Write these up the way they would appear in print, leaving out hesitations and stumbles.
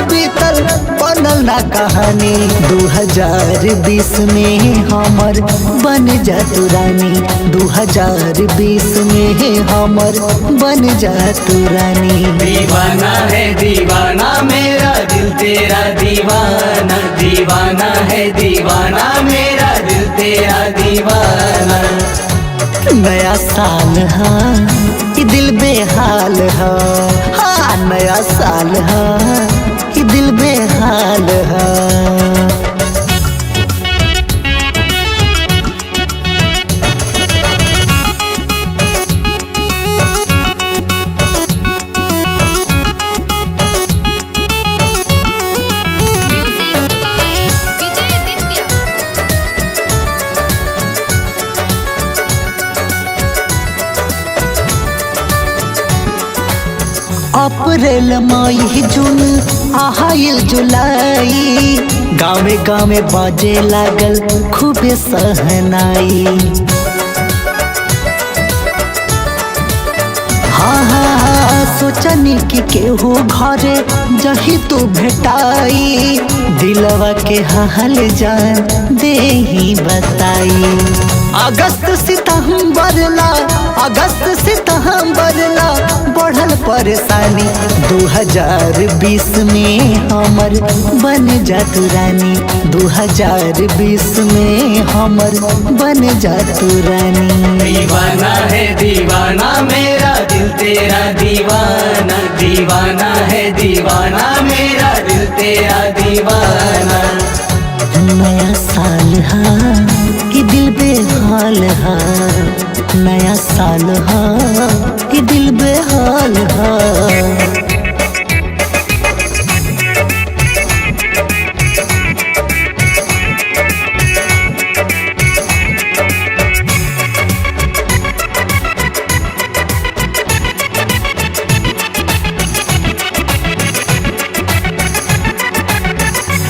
बीतल बनल ना कहानी। 2020 में हमर बन जा तू रानी। 2020 में हमर बन जा तू रानी। दीवाना है दीवाना मेरा दिल तेरा दीवाना। दीवाना है दीवाना मेरा दिल तेरा दीवाना। नया साल हा कि दिल बेहाल हा। हाँ नया साल हा कि दिल बेहाल हा। अप्रैल मई जून आइल जुलाई। गाँवे गाँवे बाजे लागल खूबे सहनाई। हाँ सोचनी कि केहू घरे जही तू भेटाई। दिलवा के हाल जान दे ही बताई। अगस्त सितंबर ला बढ़ल परेशानी। 2020 में हमर बन जा तू रानी। 2020 में हमर बन जा तू रानी। दीवाना है दीवाना मेरा दिल तेरा दीवाना। दीवाना है दीवाना मेरा दिल तेरा दीवाना। नया साल हा कि दिल बेहाल हा। नया साल हा कि दिल बेहाल हा।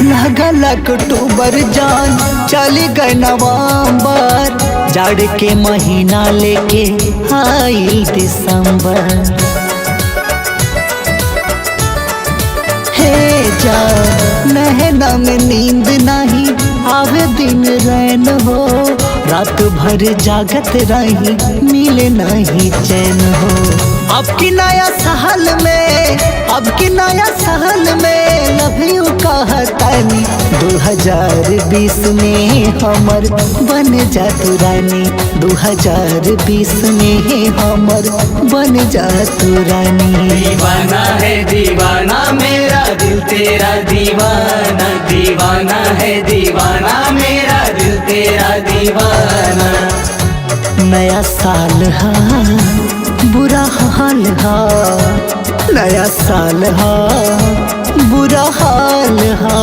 लगल अक्टूबर जान चली गए नवंबर। जाड़ के महीना लेके आइल दिसंबर। हे जान नहना में नींद नहीं आवे दिन रैन हो। रात भर जागत रही मिले नहीं चैन हो। अब की नया साल में लव यू कहतानी। 2020 में हमर बन जा तू रानी। 2020 में हमर बन जा तू रानी। दीवाना है दीवाना मेरा दिल तेरा दीवाना। दीवाना है दीवाना मेरा दिल तेरा दीवाना। नया साल हा बुरा हाल हा। नया साल हा बुरा हाल हा।